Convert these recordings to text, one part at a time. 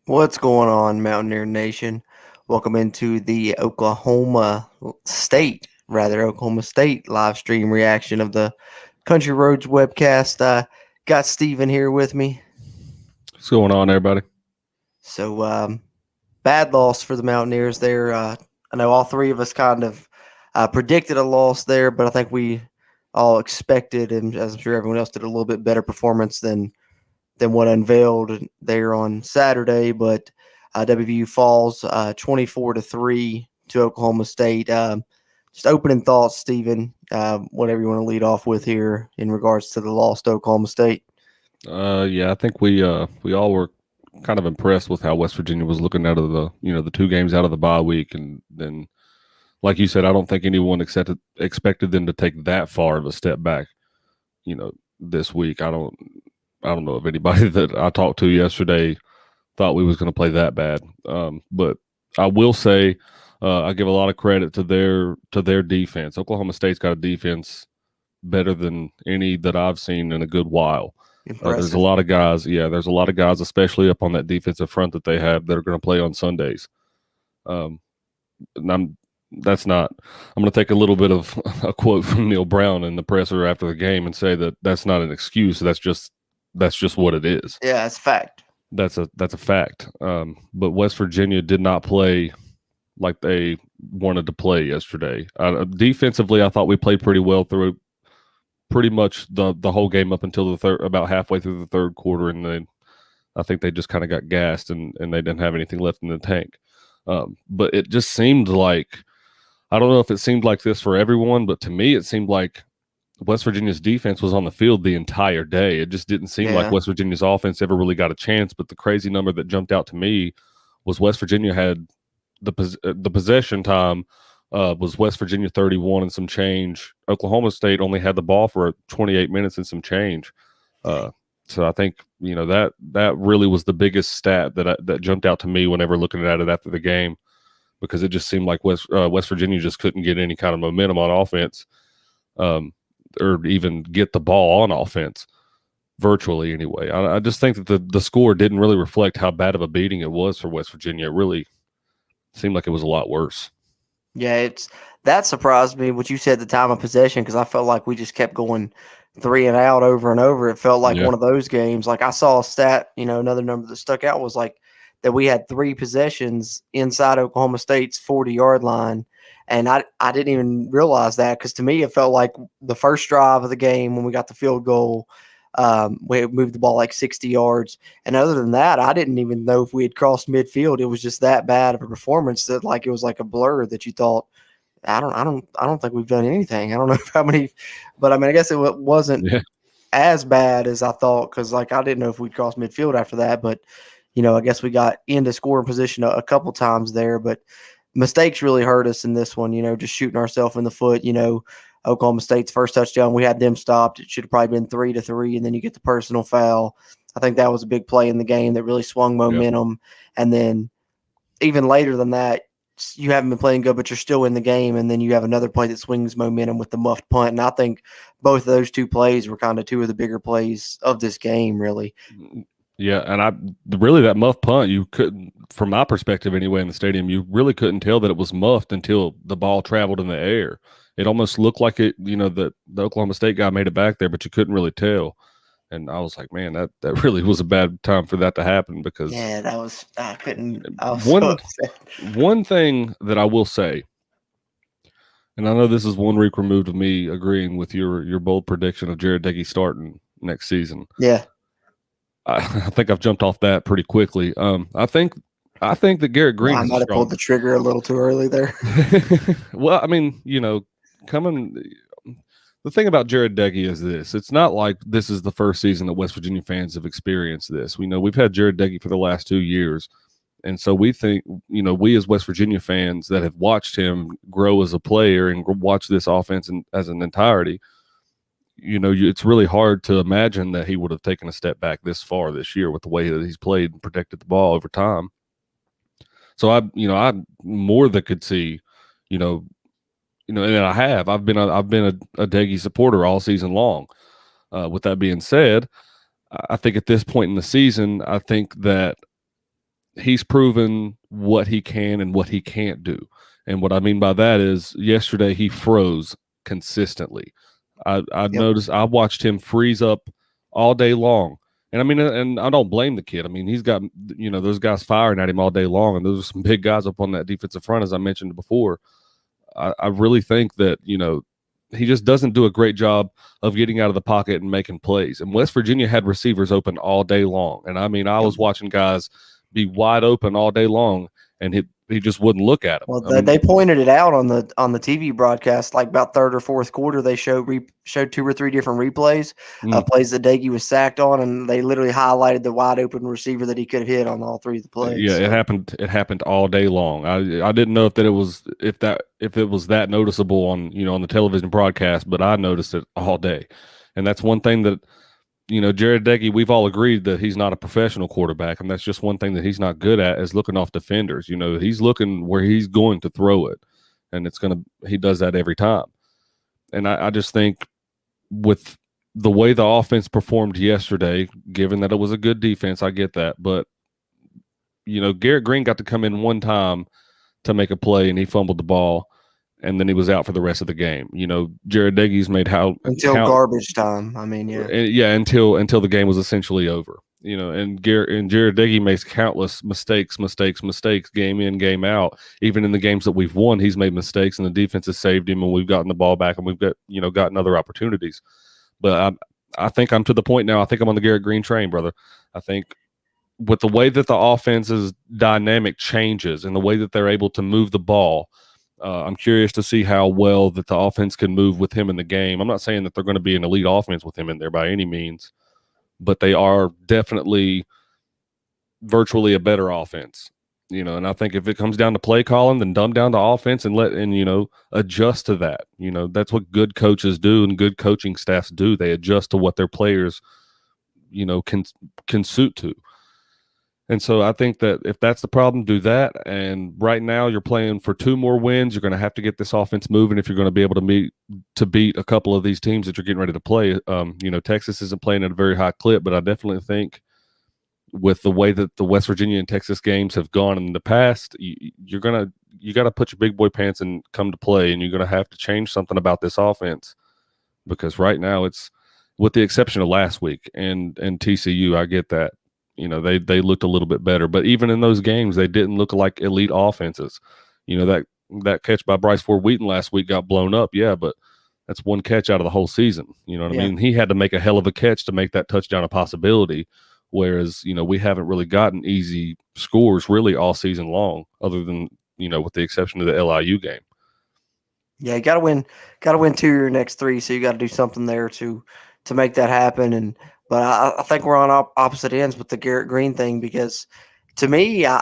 What's going on, Mountaineer Nation? Welcome into the Oklahoma State live stream reaction of the Country Roads webcast. Got Steven here with me. What's going on, everybody? So, bad loss for the Mountaineers there. I know all three of us kind of predicted a loss there, but I think we all expected, and as I'm sure everyone else did, a little bit better performance than what unveiled there on Saturday. But WVU falls 24-3 to Oklahoma State. Just opening thoughts, Stephen. Whatever you want to lead off with here in regards to the loss to Oklahoma State. Yeah, I think we all were kind of impressed with how West Virginia was looking out of the two games out of the bye week, and then, like you said, I don't think anyone expected them to take that far of a step back. This week, I don't know if anybody that I talked to yesterday thought we was going to play that bad. But I will say, I give a lot of credit to their defense. Oklahoma State's got a defense better than any that I've seen in a good while. There's a lot of guys. Yeah, there's a lot of guys, especially up on that defensive front that they have that are going to play on Sundays. And I'm going to take a little bit of a quote from Neil Brown in the presser after the game and say that that's not an excuse. That's just what it is. Yeah, it's fact. That's a fact. But West Virginia did not play like they wanted to play yesterday. Defensively, I thought we played pretty well through pretty much the whole game up until about halfway through the third quarter, and then I think they just kind of got gassed and they didn't have anything left in the tank. But it just seemed like, I don't know if it seemed like this for everyone, but to me it seemed like West Virginia's defense was on the field the entire day. It just didn't seem like West Virginia's offense ever really got a chance. But the crazy number that jumped out to me was West Virginia had the possession time was West Virginia 31 and some change. Oklahoma State only had the ball for 28 minutes and some change. So I think that really was the biggest stat that jumped out to me whenever looking at it after the game, because it just seemed like West Virginia just couldn't get any kind of momentum on offense, or even get the ball on offense, virtually anyway. I just think that the score didn't really reflect how bad of a beating it was for West Virginia. It really seemed like it was a lot worse. Yeah, that surprised me what you said, the time of possession, because I felt like we just kept going 3 and out over and over. It felt like one of those games. Like I saw a stat, another number that stuck out was like that we had 3 possessions inside Oklahoma State's 40-yard line. And I didn't even realize that, because to me it felt like the first drive of the game when we got the field goal, we moved the ball like 60 yards. And other than that, I didn't even know if we had crossed midfield. It was just that bad of a performance that like it was like a blur that you thought, I don't think we've done anything. I don't know how many, but I mean, I guess it wasn't as bad as I thought, because like I didn't know if we'd cross midfield after that. But I guess we got into scoring position a couple times there, but mistakes really hurt us in this one. Just shooting ourselves in the foot. Oklahoma State's first touchdown, we had them stopped. It should have probably been 3-3, and then you get the personal foul. I think that was a big play in the game that really swung momentum. Yep. And then even later than that, you haven't been playing good, but you're still in the game, and then you have another play that swings momentum with the muffed punt. And I think both of those 2 plays were kind of 2 of the bigger plays of this game, really. Yeah, and really that muffed punt, you couldn't, from my perspective anyway, in the stadium, you really couldn't tell that it was muffed until the ball traveled in the air. It almost looked like it, that the Oklahoma State guy made it back there, but you couldn't really tell. And I was like, man, that really was a bad time for that to happen, because that was, I was so upset. One thing that I will say, and I know this is 1 week removed of me agreeing with your bold prediction of Jared Deggy starting next season. Yeah. I think I've jumped off that pretty quickly. I think that Garrett Green. I might have pulled the trigger a little too early there. Well, I mean, the thing about Jared Deggy is this: it's not like this is the first season that West Virginia fans have experienced this. We know we've had Jared Deggy for the last 2 years, and so we think, we as West Virginia fans that have watched him grow as a player and watch this offense as an entirety. It's really hard to imagine that he would have taken a step back this far this year with the way that he's played and protected the ball over time. So I more than could see, and I've been a Deggy supporter all season long. With that being said, I think at this point in the season, I think that he's proven what he can and what he can't do. And what I mean by that is yesterday he froze consistently. I Yep. noticed I watched him freeze up all day long. And I mean, and I don't blame the kid. I mean, he's got, those guys firing at him all day long. And those are some big guys up on that defensive front, as I mentioned before. I really think that, he just doesn't do a great job of getting out of the pocket and making plays. And West Virginia had receivers open all day long. And I mean, I was watching guys be wide open all day long, and he just wouldn't look at them. Well, I mean, they pointed it out on the TV broadcast, like about third or fourth quarter. They showed 2 or 3 different replays of plays that Daggy was sacked on, and they literally highlighted the wide open receiver that he could have hit on all 3 of the plays. Yeah, it happened. It happened all day long. I didn't know if it was that noticeable on on the television broadcast, but I noticed it all day, and that's one thing that Jared Deggy, we've all agreed that he's not a professional quarterback, and that's just one thing that he's not good at is looking off defenders. He's looking where he's going to throw it, and he does that every time. And I just think with the way the offense performed yesterday, given that it was a good defense, I get that, but Garrett Green got to come in one time to make a play, and he fumbled the ball, and then he was out for the rest of the game. Jared Deggy's made until garbage time. I mean, until the game was essentially over. And Jared Deggy makes countless mistakes, game in, game out. Even in the games that we've won, he's made mistakes, and the defense has saved him, and we've gotten the ball back, and we've got gotten other opportunities. But I think I'm to the point now. I think I'm on the Garrett Green train, brother. I think with the way that the offense's dynamic changes and the way that they're able to move the ball, I'm curious to see how well that the offense can move with him in the game. I'm not saying that they're going to be an elite offense with him in there by any means, but they are definitely virtually a better offense. And I think if it comes down to play calling, then dumb down the offense and adjust to that. That's what good coaches do and good coaching staffs do. They adjust to what their players, can suit to. And so I think that if that's the problem, do that. And right now you're playing for 2 more wins. You're going to have to get this offense moving if you're going to be able to beat a couple of these teams that you're getting ready to play. Texas isn't playing at a very high clip, but I definitely think with the way that the West Virginia and Texas games have gone in the past, you got to put your big boy pants and come to play, and you're going to have to change something about this offense, because right now it's, with the exception of last week and TCU, I get that. They looked a little bit better, but even in those games, they didn't look like elite offenses. That catch by Bryce Ford Wheaton last week got blown up, yeah, but that's one catch out of the whole season. You know what I mean? He had to make a hell of a catch to make that touchdown a possibility, whereas we haven't really gotten easy scores really all season long, other than with the exception of the LIU game. Yeah, you got to win 2 of your next 3, so you got to do something there to make that happen. But I think we're on opposite ends with the Garrett Green thing, because to me, I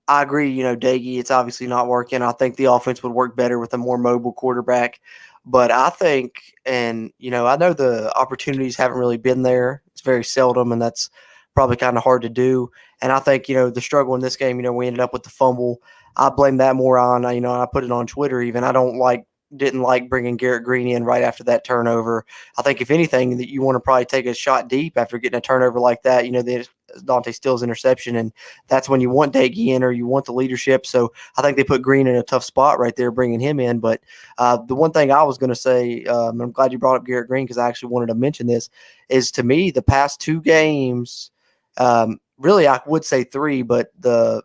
agree, Daggy, it's obviously not working. I think the offense would work better with a more mobile quarterback. But I think, and, I know the opportunities haven't really been there. It's very seldom, and that's probably kind of hard to do. And I think, the struggle in this game, we ended up with the fumble. I blame that more on, I put it on Twitter even. Didn't like bringing Garrett Green in right after that turnover. I think if anything, that you want to probably take a shot deep after getting a turnover like that, the Dante Still's interception, and that's when you want Daggy in, or you want the leadership. So I think they put Green in a tough spot right there, bringing him in. But the one thing I was going to say, I'm glad you brought up Garrett Green, because I actually wanted to mention this, is to me the past 2 games, really I would say 3, but the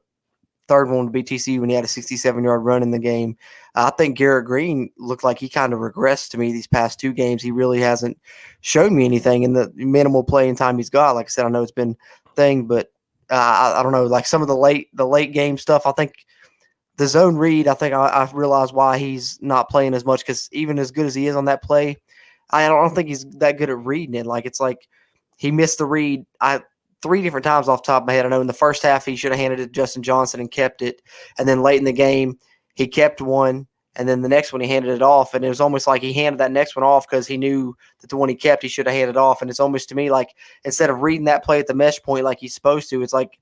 third one would be TCU when he had a 67-yard run in the game. I think Garrett Green looked like he kind of regressed to me these past 2 games. He really hasn't shown me anything in the minimal playing time he's got. Like I said, I know it's been thing, but I don't know, like some of the late game stuff. I think the zone read, I think I realized why he's not playing as much, because even as good as he is on that play, I don't think he's that good at reading it. Like, it's like he missed the read 3 different times off the top of my head. I know in the first half he should have handed it to Justin Johnson and kept it, and then late in the game he kept one, and then the next one he handed it off, and it was almost like he handed that next one off because he knew that the one he kept he should have handed off. And it's almost to me like, instead of reading that play at the mesh point like he's supposed to, it's like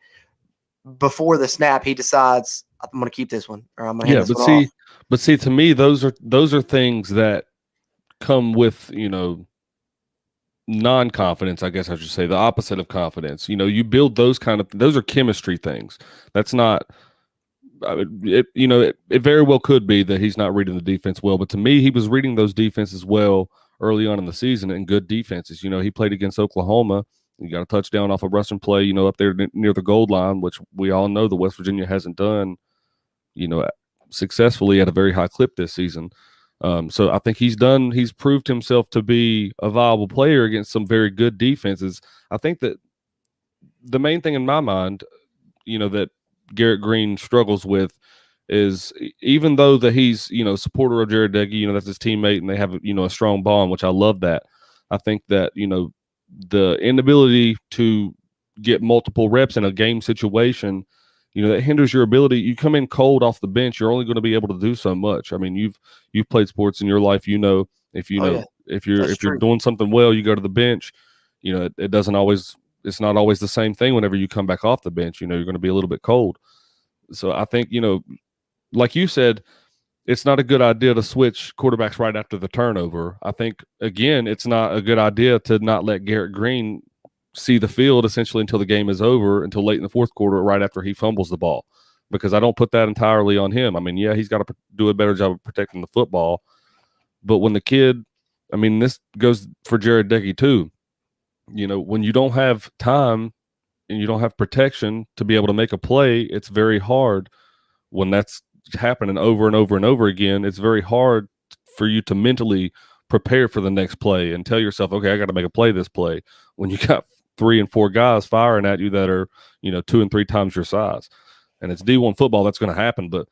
before the snap he decides, I'm going to keep this one, or I'm going to hand this one off. But see, to me, those are things that come with non-confidence, I guess I should say, the opposite of confidence. You build those are chemistry things. That's not it very well could be that he's not reading the defense well, but to me, he was reading those defenses well early on in the season and good defenses. He played against Oklahoma. He got a touchdown off a rushing play, up there near the goal line, which we all know the West Virginia hasn't done, successfully at a very high clip this season. So I think he's proved himself to be a viable player against some very good defenses. I think that the main thing in my mind, that Garrett Green struggles with is, even though that he's, a supporter of Jared Deggy, that's his teammate, and they have, a strong bond, which I love that. I think that, the inability to get multiple reps in a game situation, that hinders your ability. You come in cold off the bench, you're only going to be able to do so much. I mean, you've played sports in your life, if you're doing something well, you go to the bench. It doesn't always, it's not always the same thing whenever you come back off the bench. You're going to be a little bit cold. So I think, like you said, it's not a good idea to switch quarterbacks right after the turnover. I think, again, it's not a good idea to not let Garrett Green see the field essentially until the game is over, until late in the fourth quarter, right after he fumbles the ball, because I don't put that entirely on him. I mean, yeah, he's got to do a better job of protecting the football. But when the kid, I mean, this goes for Jared Deggy too. When you don't have time and you don't have protection to be able to make a play, it's very hard when that's happening over and over and over again. It's very hard for you to mentally prepare for the next play and tell yourself, okay, I got to make a play this play, when you got 3 and 4 guys firing at you that are, 2 and 3 times your size. And it's D1 football, that's going to happen, but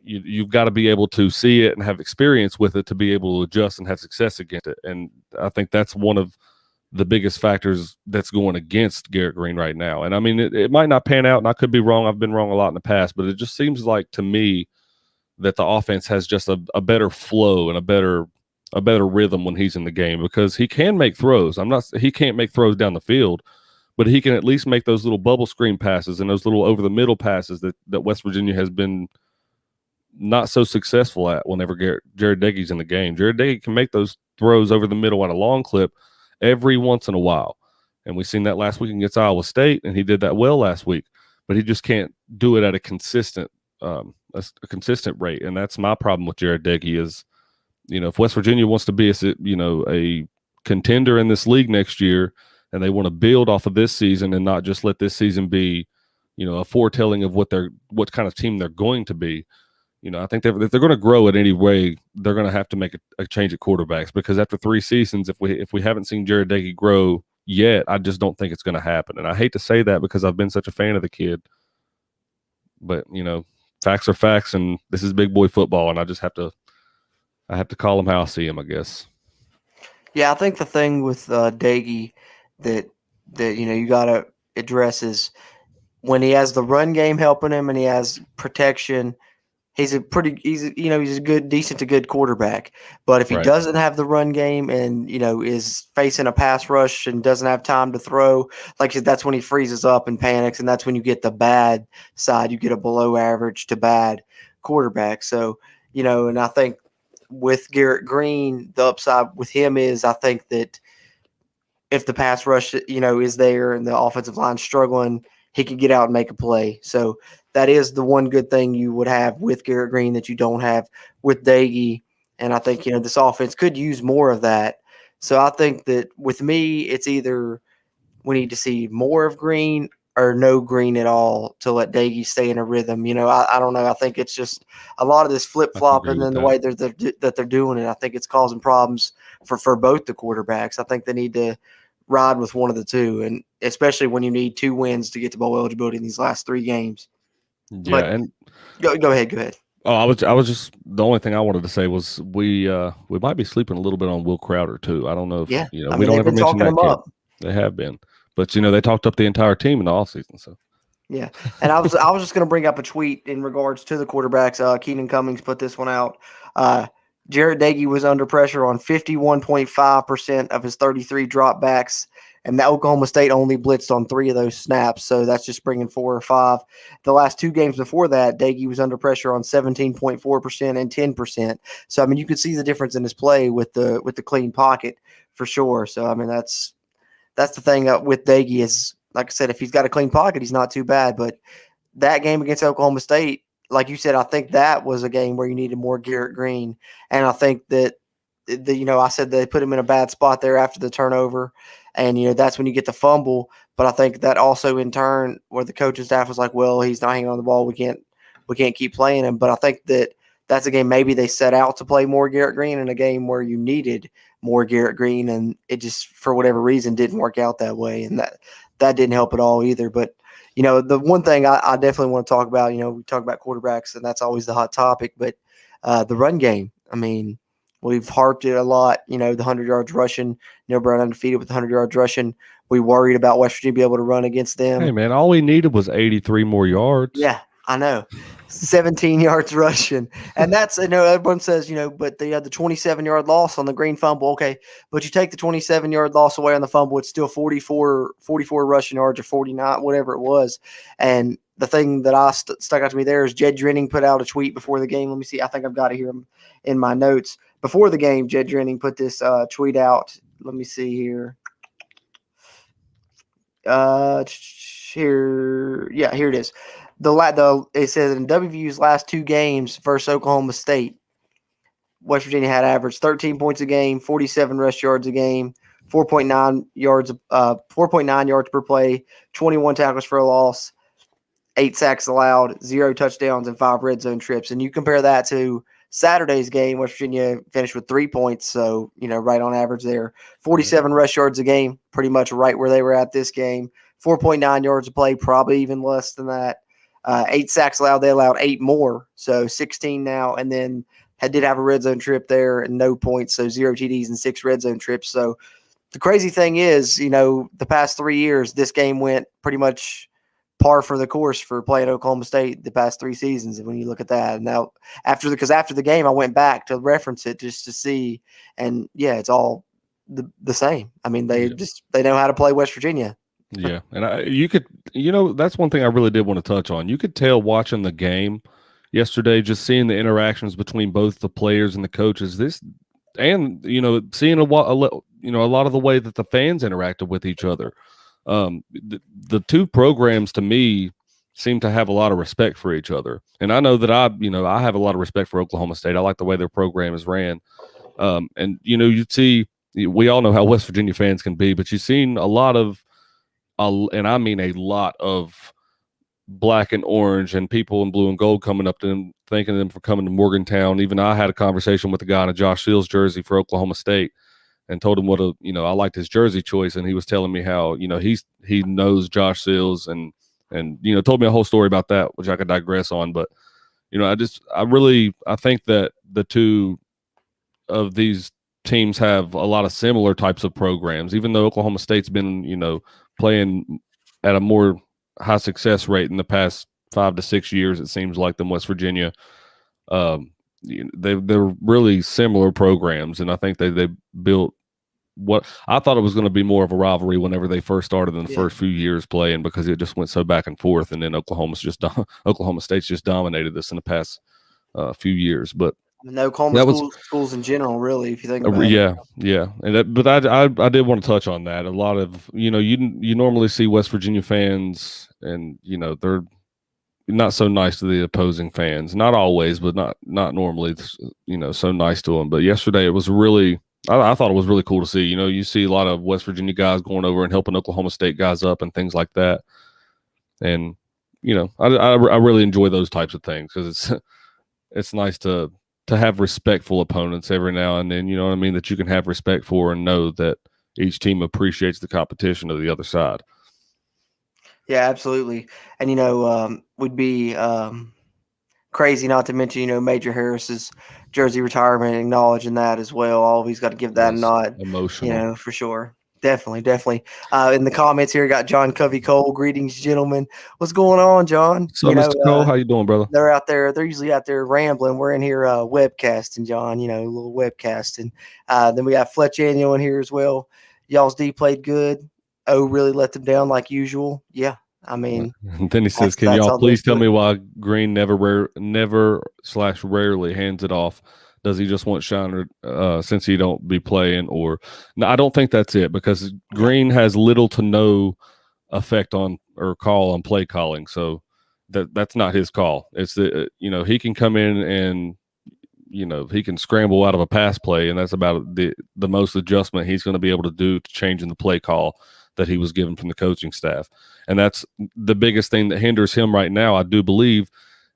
you've got to be able to see it and have experience with it to be able to adjust and have success against it. And I think that's one of the biggest factors that's going against Garrett Green right now. And I mean, it might not pan out, and I could be wrong. I've been wrong a lot in the past, but it just seems like to me that the offense has just a better flow and a better rhythm when he's in the game, because he can make throws. He can't make throws down the field, but he can at least make those little bubble screen passes and those little over the middle passes that West Virginia has been not so successful at whenever Jared Deggy's in the game. Jared Deggy can make those throws over the middle on a long clip every once in a while. And we've seen that last week against Iowa State, and he did that well last week, but he just can't do it at a consistent rate. And that's my problem with Jared Deggy is, if West Virginia wants to be a contender in this league next year, and they want to build off of this season and not just let this season be, a foretelling of what kind of team they're going to be, I think if they're going to grow it anyway, they're going to have to make a change at quarterbacks, because after 3 seasons, if we haven't seen Jared Deggy grow yet, I just don't think it's going to happen. And I hate to say that because I've been such a fan of the kid, but facts are facts, and this is big boy football, and I have to call him how I see him, I guess. Yeah, I think the thing with Deggy that you got to address is when he has the run game helping him and he has protection. He's a good, decent to good quarterback. But if he doesn't have the run game and, is facing a pass rush and doesn't have time to throw, like I said, that's when he freezes up and panics, and that's when you get the bad side. You get a below average to bad quarterback. So, and I think with Garrett Green, the upside with him is I think that if the pass rush, is there and the offensive line's struggling, he can get out and make a play. So that is the one good thing you would have with Garrett Green that you don't have with Deggy. And I think, this offense could use more of that. So I think that with me, it's either we need to see more of Green or no Green at all to let Deggy stay in a rhythm. I don't know. I think it's just a lot of this flip-flopping and the way that they're doing it. I think it's causing problems for both the quarterbacks. I think they need to ride with one of the two, and especially when you need 2 wins to get to bowl eligibility in these last 3 games. Yeah, but and go ahead. Oh, I was just, the only thing I wanted to say was we might be sleeping a little bit on Will Crowder too. I don't know if we don't ever mention that kid. Up. They have been, but they talked up the entire team in the offseason. So yeah, and I was just going to bring up a tweet in regards to the quarterbacks. Keenan Cummings put this one out. Jared Deggy was under pressure on 51.5% of his 33 dropbacks, and that Oklahoma State only blitzed on 3 of those snaps, so that's just bringing 4 or 5. The last 2 games before that, Deggy was under pressure on 17.4% and 10%. So, I mean, you could see the difference in his play with the clean pocket for sure. So I mean, that's the thing with Daggy is, like I said, if he's got a clean pocket, he's not too bad. But that game against Oklahoma State, like you said, I think that was a game where you needed more Garrett Green, and I think that I said they put him in a bad spot there after the turnover, and that's when you get the fumble. But I think that also in turn, where the coaching staff was like, well, he's not hanging on the ball, we can't keep playing him. But I think that's a game maybe they set out to play more Garrett Green in a game where you needed more Garrett Green, and it just for whatever reason didn't work out that way, and that didn't help at all either. But the one thing I definitely want to talk about, we talk about quarterbacks, and that's always the hot topic, but the run game. I mean, we've harped it a lot, the 100 yards rushing, Neil Brown undefeated with 100 yards rushing. We worried about West Virginia being able to run against them. Hey, man, all we needed was 83 more yards. Yeah, I know. 17 yards rushing. And that's, everyone says, but the 27-yard loss on the green fumble. Okay, but you take the 27-yard loss away on the fumble, it's still 44 rushing yards or 49, whatever it was. And the thing that stuck out to me there is Jed Drenning put out a tweet before the game. Let me see. I think I've got it here in my notes. Before the game, Jed Drenning put this tweet out. Let me see here. Here it is. It says in WVU's last two games versus Oklahoma State, West Virginia had averaged 13 points a game, 47 rush yards a game, 4.9 yards per play, 21 tackles for a loss, 8 sacks allowed, 0 touchdowns, and 5 red zone trips. And you compare that to Saturday's game, West Virginia finished with 3 points, so right on average there. 47 rush yards a game, pretty much right where they were at this game. 4.9 yards a play, probably even less than that. 8 sacks allowed. They allowed 8 more, so 16 now. And then did have a red zone trip there and no points, so 0 TDs and 6 red zone trips. So the crazy thing is, the past 3 years, this game went pretty much par for the course for playing Oklahoma State the past 3 seasons. And when you look at that, and now after the game, I went back to reference it just to see, and yeah, it's all the same. I mean, they know how to play West Virginia. Yeah, and you could, that's one thing I really did want to touch on. You could tell watching the game yesterday, just seeing the interactions between both the players and the coaches. And seeing a lot of the way that the fans interacted with each other. The two programs to me seem to have a lot of respect for each other, and I know that I have a lot of respect for Oklahoma State. I like the way their program is ran, and you'd see, we all know how West Virginia fans can be, but you've seen a lot of. And I mean a lot of black and orange and people in blue and gold coming up to them, thanking them for coming to Morgantown. Even I had a conversation with a guy in a Josh Fields jersey for Oklahoma State and told him I liked his jersey choice. And he was telling me how, he knows Josh Fields and told me a whole story about that, which I could digress on. But, I think that the two of these teams have a lot of similar types of programs, even though Oklahoma State's been, playing at a more high success rate in the past 5 to 6 years, it seems like, than West Virginia. They're really similar programs, and I think they built what I thought it was going to be more of a rivalry whenever they first started in the first few years playing, because it just went so back and forth, and then Oklahoma State's just dominated this in the past few years. But no, Oklahoma schools in general, really, if you think about it. Yeah. But I did want to touch on that. A lot of, you normally see West Virginia fans, and, they're not so nice to the opposing fans. Not always, but not normally, so nice to them. But yesterday it was really, I thought it was really cool to see. You see a lot of West Virginia guys going over and helping Oklahoma State guys up and things like that. And, I really enjoy those types of things, because it's nice to have respectful opponents every now and then, that you can have respect for and know that each team appreciates the competition of the other side. Yeah, absolutely. And, would be crazy not to mention, Major Harris's jersey retirement, acknowledging that as well. Always got to give that a nod. Emotional. For sure. Definitely. In the comments here, got John Covey Cole. Greetings, gentlemen. What's going on, John? So, Mr. Cole, how you doing, brother? They're out there. They're usually out there rambling. We're in here webcasting, John. A little webcasting. Then we got Fletch Annual in here as well. Y'all's D played good. O really let them down like usual. Yeah, I mean. And then he says, "Can y'all please tell me why Green never/rarely hands it off Does he just want Shiner since he don't be playing? Or no, I don't think that's it, because Green has little to no effect on or call on play calling. So that's not his call. It's he can come in and he can scramble out of a pass play, and that's about the most adjustment he's going to be able to do to changing the play call that he was given from the coaching staff. And that's the biggest thing that hinders him right now, I do believe,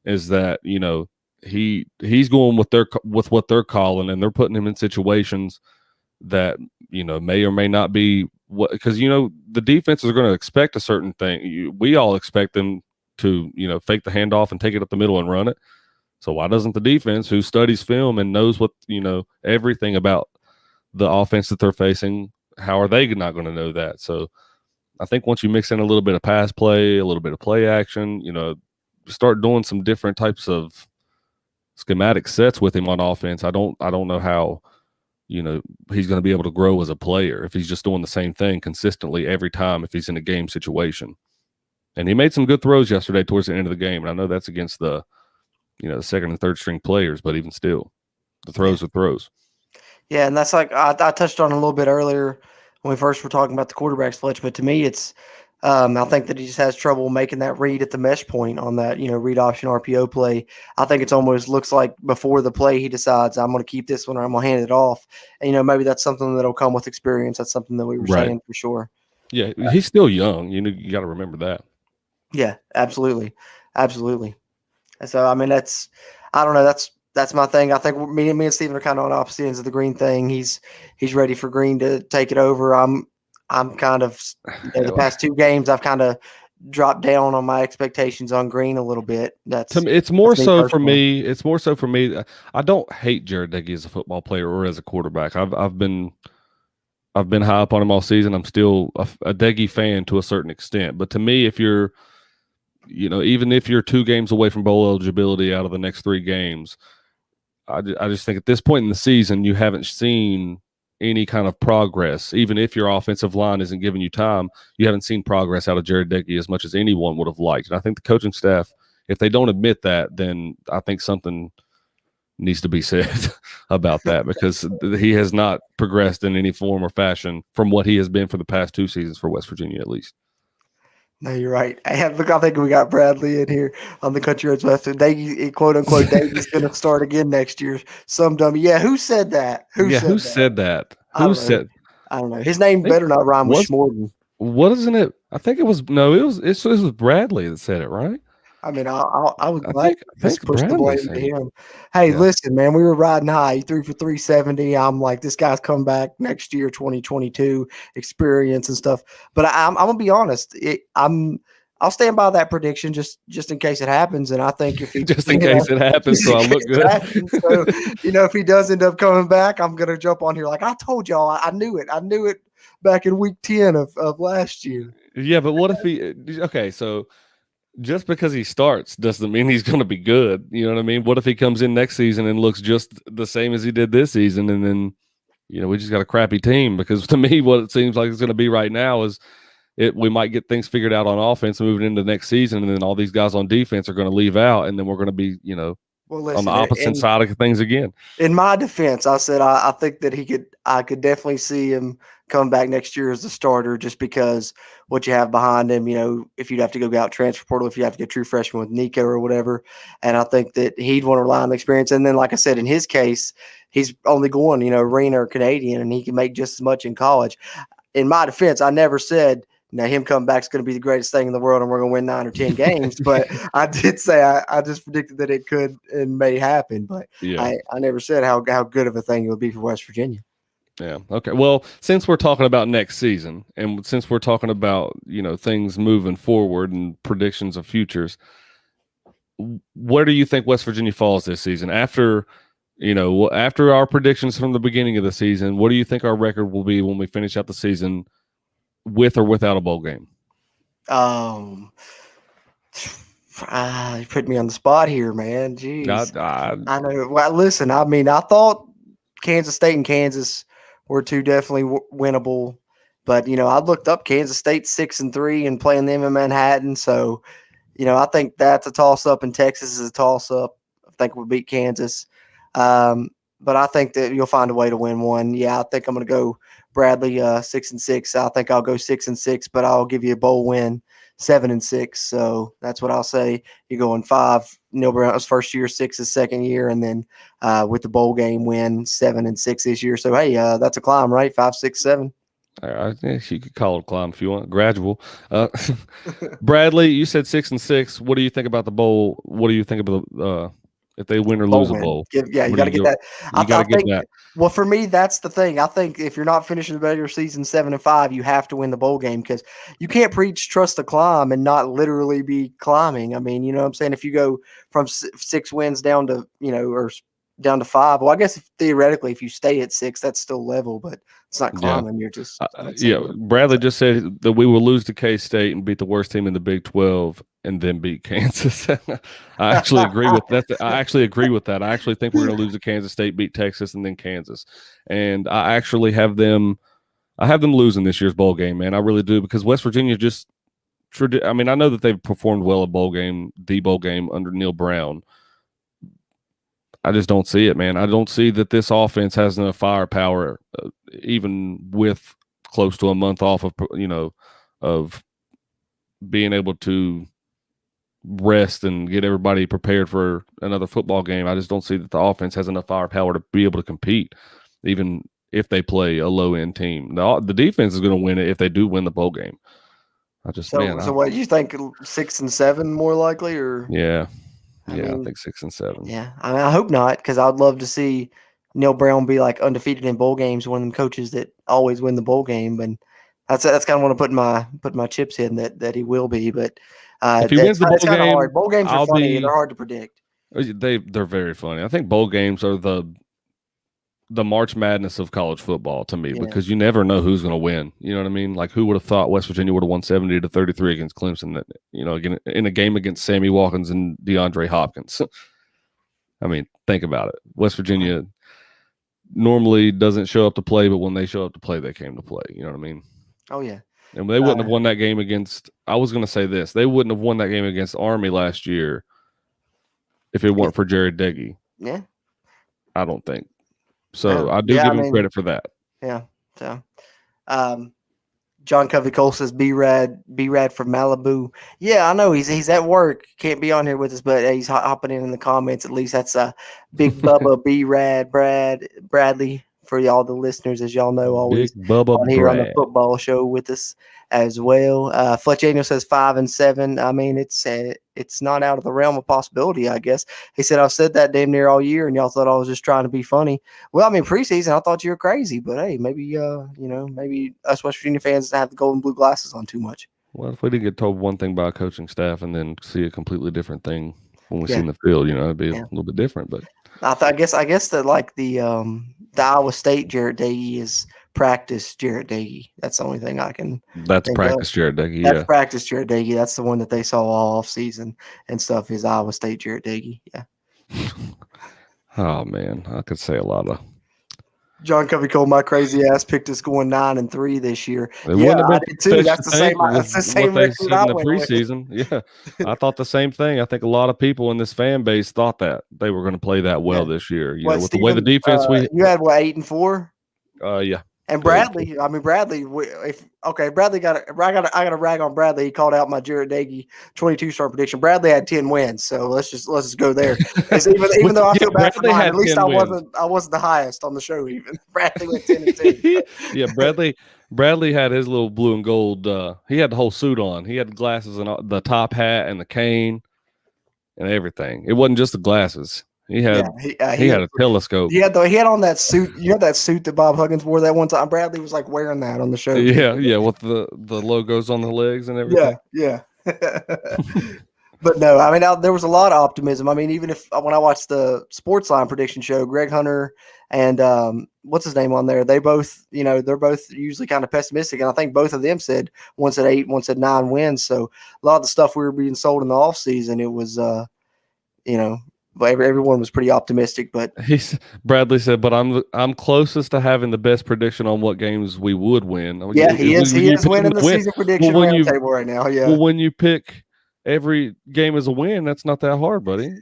is that he's going with what they're calling, and they're putting him in situations that may or may not be what, because the defenses are going to expect a certain thing. We all expect them to fake the handoff and take it up the middle and run it. So why doesn't the defense, who studies film and knows what everything about the offense that they're facing, how are they not going to know that? So I think once you mix in a little bit of pass play, a little bit of play action, start doing some different types of schematic sets with him on offense, I don't know how he's going to be able to grow as a player if he's just doing the same thing consistently every time if he's in a game situation. And he made some good throws yesterday towards the end of the game, and I know that's against the the second and third string players, but even still, the throws are throws. Yeah, and that's like I touched on a little bit earlier when we first were talking about the quarterback Fletch, but to me it's I think that he just has trouble making that read at the mesh point on that, read option RPO play. I think it's almost looks like before the play he decides I'm going to keep this one or I'm going to hand it off. And, maybe that's something that'll come with experience. That's something that we were saying for sure. Yeah, he's still young. You got to remember that. Yeah, absolutely. Absolutely. And so, I mean, I don't know. That's my thing. I think me and Steven are kind of on opposite ends of the Green thing. He's ready for Green to take it over. I'm kind of the past two games I've kind of dropped down on my expectations on Green a little bit. It's more so for me. It's more so for me. I don't hate Jared Dickey as a football player or as a quarterback. I've been high up on him all season. I'm still a Dickey fan to a certain extent. But to me, if you're even if you're 2 games away from bowl eligibility out of the next 3 games, I just think at this point in the season, you haven't seen any kind of progress. Even if your offensive line isn't giving you time, you haven't seen progress out of Jared Dickey as much as anyone would have liked. And I think the coaching staff, if they don't admit that, then I think something needs to be said about that, because he has not progressed in any form or fashion from what he has been for the past 2 seasons for West Virginia, at least. No, you're right. Look, I think we got Bradley in here on the Country Roads West. Quote unquote, Davy's going to start again next year. Some dummy. Yeah, who said that? Who said that? Who said? I don't know. His name better not rhyme with Schmorden. What isn't it? I think it was it was Bradley that said it, right? I mean, I would like to push the blame to him. Hey, Yeah. Listen, man, we were riding high. He threw for 370. I'm like, this guy's come back next year, 2022, experience and stuff. But I'm gonna be honest. I'll stand by that prediction just in case it happens. And I think if he just in case it happens, so I look good. So if he does end up coming back, I'm gonna jump on here like I told y'all. I knew it. I knew it back in week 10 of last year. Yeah, but what if he? Okay, so. Just because he starts doesn't mean he's going to be good. You know what I mean? What if he comes in next season and looks just the same as he did this season, and then we just got a crappy team? Because to me, what it seems like it's going to be right now is we might get things figured out on offense moving into next season, and then all these guys on defense are going to leave out, and then we're going to be on the opposite side of things again. In my defense, I said I think that I could definitely see him come back next year as the starter, just because what you have behind him, if you'd have to go out transfer portal, if you have to get true freshman with Nico or whatever. And I think that he'd want to rely on the experience. And then, like I said, in his case, he's only going, arena or Canadian, and he can make just as much in college. In my defense, I never said, him coming back is going to be the greatest thing in the world and we're going to win 9 or 10 games. But I did say I just predicted that it could and may happen. But yeah. I never said how good of a thing it would be for West Virginia. Yeah. Okay. Well, since we're talking about next season, and since we're talking about things moving forward and predictions of futures, where do you think West Virginia falls this season? After our predictions from the beginning of the season, what do you think our record will be when we finish out the season, with or without a bowl game? You put me on the spot here, man. Jeez. I know. Well, listen, I mean, I thought Kansas State and Kansas were 2 definitely winnable, but I looked up Kansas State 6-3 and playing them in Manhattan. So, I think that's a toss up, and Texas is a toss up. I think we'll beat Kansas. but I think that you'll find a way to win one. Yeah, I think I'm going to go Bradley 6-6. I think I'll go 6-6, but I'll give you a bowl win 7-6. So that's what I'll say. You're going 5. Neil Brown's first year, 6 his second year, and then with the bowl game win 7-6 this year. So hey, that's a climb, right? 5, 6, 7. I guess you could call it a climb if you want. Gradual. Bradley, you said 6-6. What do you think about the bowl? What do you think about if they win or lose a bowl? You got to get that. You got to get that. Well, for me, that's the thing. I think if you're not finishing the regular season 7-5, you have to win the bowl game because you can't preach trust the climb and not literally be climbing. I mean, you know what I'm saying? If you go from 6 wins down to, or down to 5, well, I guess theoretically, if you stay at 6, that's still level, but it's not climbing. Yeah. You're just Bradley just said that we will lose to K-State and beat the worst team in the Big 12 and then beat Kansas. I actually agree with that. I actually agree with that. I actually think we're going to lose to Kansas State, beat Texas, and then Kansas. And I actually have them. I have them losing this year's bowl game, man. I really do, because West Virginia just. I mean, I know that they've performed well the bowl game under Neil Brown. I just don't see it, man. I don't see that this offense has enough firepower, even with close to a month off of being able to rest and get everybody prepared for another football game. I just don't see that the offense has enough firepower to be able to compete, even if they play a low-end team. The defense is going to win it if they do win the bowl game. So what do you think? 6 and 7 more likely, or I think 6 and 7. Yeah, I hope not, because I'd love to see Neil Brown be like undefeated in bowl games, one of them coaches that always win the bowl game, and that's kind of what I put my chips in that he will be. But if he wins the bowl game, hard. Bowl games are funny and they're hard to predict. They're very funny. I think bowl games are the March Madness of college football to me, because you never know who's going to win. You know what I mean? Like, who would have thought West Virginia would have won 70-33 against Clemson? Again, in a game against Sammy Watkins and DeAndre Hopkins. I mean, think about it. West Virginia normally doesn't show up to play, but when they show up to play, they came to play. You know what I mean? Oh yeah. And they wouldn't have won that game against. I was going to say this: they wouldn't have won that game against Army last year if it weren't for Jared Deggy. Yeah. I don't think. So I do give him credit for that. Yeah. So, John Covey Cole says, "B Rad from Malibu." Yeah, I know he's at work, can't be on here with us, but he's hopping in the comments. At least that's Big Bubba B Rad Bradley for y'all the listeners, as y'all know, always Big Bubba on here on the football show with us as well. Fletch Daniel says 5 and 7. I mean, it's not out of the realm of possibility, I guess. He said, I've said that damn near all year, and y'all thought I was just trying to be funny. Well, I mean, preseason, I thought you were crazy, but hey, maybe maybe us West Virginia fans have the gold and blue glasses on too much. Well, if we did get told one thing by a coaching staff and then see a completely different thing when we see in the field, it'd be a little bit different. But I guess that like the Iowa State Jarrett Dagey is practice Jarrett Dagey. That's the only thing I can. That's practice Jarrett Dagey. That's practice Jarrett Dagey. That's the one that they saw all off season and stuff. Is Iowa State Jarrett Dagey? Yeah. Oh man, I could say a lot of. John Covey Cole, my crazy ass picked us going 9-3 this year. I did too. That's the same. That's the same record I went with. Preseason. Yeah, I thought the same thing. I think a lot of people in this fan base thought that they were going to play that well this year. With Steven, the way the defense you had 8-4. Yeah. And Bradley, Bradley I got to rag on Bradley. He called out my Jarrett Dagey 22-star prediction. Bradley had 10 wins, so let's just go there. Even though I feel bad for mine, at least I wasn't the highest on the show. Even Bradley went 10-2. Yeah, Bradley had his little blue and gold. He had the whole suit on. He had the glasses and the top hat and the cane and everything. It wasn't just the glasses. He had he had a telescope. He had on that suit. You know that suit that Bob Huggins wore that one time. Bradley was like wearing that on the show. Yeah, with the logos on the legs and everything. Yeah. But no, I mean, there was a lot of optimism. I mean, even when I watched the Sportsline prediction show, Greg Hunter and what's his name on there, they both, they're both usually kind of pessimistic, and I think both of them said one said 8, one said 9 wins. So a lot of the stuff we were being sold in the offseason, it was, everyone was pretty optimistic, but Bradley said, "But I'm closest to having the best prediction on what games we would win." Yeah, he is winning the season prediction table right now. Yeah. Well, when you pick every game as a win, that's not that hard, buddy.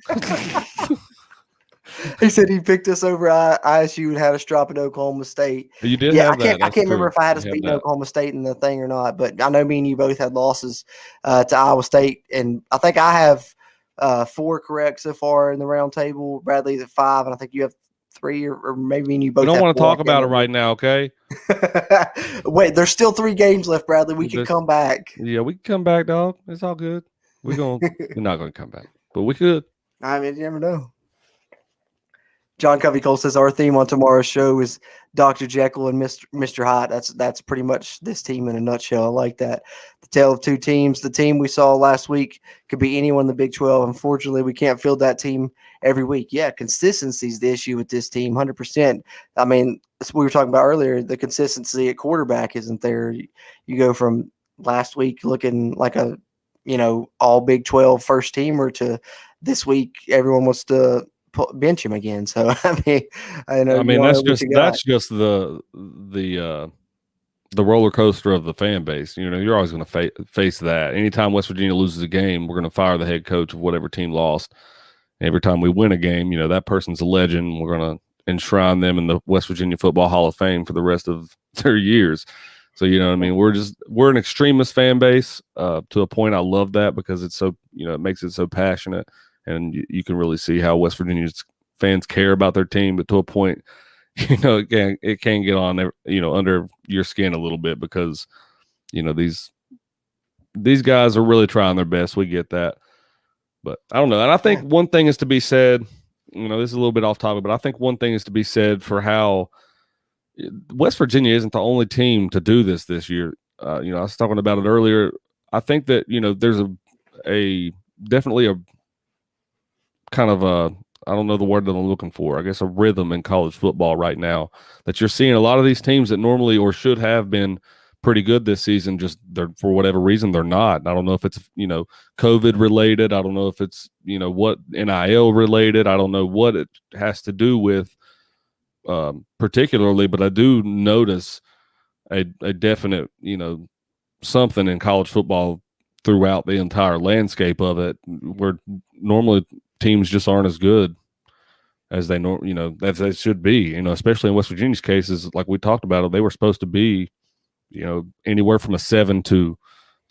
He said he picked us over ISU and had us dropping Oklahoma State. You did Yeah, have that. I can't That's remember true. if I had us You have beating that. Oklahoma State in the thing or not, but I know me and you both had losses to Iowa State, and I think I have 4 correct so far in the round table. Bradley's at 5, and I think you have 3, or maybe me and you both. We don't have want to 4. talk about it right now, okay? Wait, there's still 3 games left, Bradley. We could come back. Yeah, we can come back, dog. It's all good. We're not gonna come back, but we could. I mean, you never know. John Covey Cole says our theme on tomorrow's show is Dr. Jekyll and Mr. Hyde. That's pretty much this team in a nutshell. I like that. The tale of 2 teams. The team we saw last week could be anyone in the Big 12. Unfortunately, we can't field that team every week. Yeah, consistency is the issue with this team, 100%. I mean, that's what we were talking about earlier. The consistency at quarterback isn't there. You go from last week looking like a, all Big 12 first teamer to this week everyone wants to bench him again. So I mean, that's just the roller coaster of the fan base. You're always going to face that. Anytime West Virginia loses a game, we're going to fire the head coach of whatever team lost. Every time we win a game, that person's a legend. We're going to enshrine them in the West Virginia Football Hall of Fame for the rest of their years. So we're an extremist fan base to a point. I love that because it's so it makes it so passionate. And you can really see how West Virginia's fans care about their team, but to a point, it can get on, under your skin a little bit because, these guys are really trying their best. We get that, but I don't know. And I think one thing is to be said. This is a little bit off topic, but I think one thing is to be said for how West Virginia isn't the only team to do this year. I was talking about it earlier. I think that there's definitely a kind of I don't know the word that I'm looking for. I guess a rhythm in college football right now that you're seeing a lot of these teams that normally or should have been pretty good this season, just they're for whatever reason they're not. And I don't know if it's COVID related. I don't know if it's what NIL related. I don't know what it has to do with particularly, but I do notice a definite something in college football throughout the entire landscape of it, where normally teams just aren't as good as they as they should be. Especially in West Virginia's cases, like we talked about, they were supposed to be, anywhere from a 7 to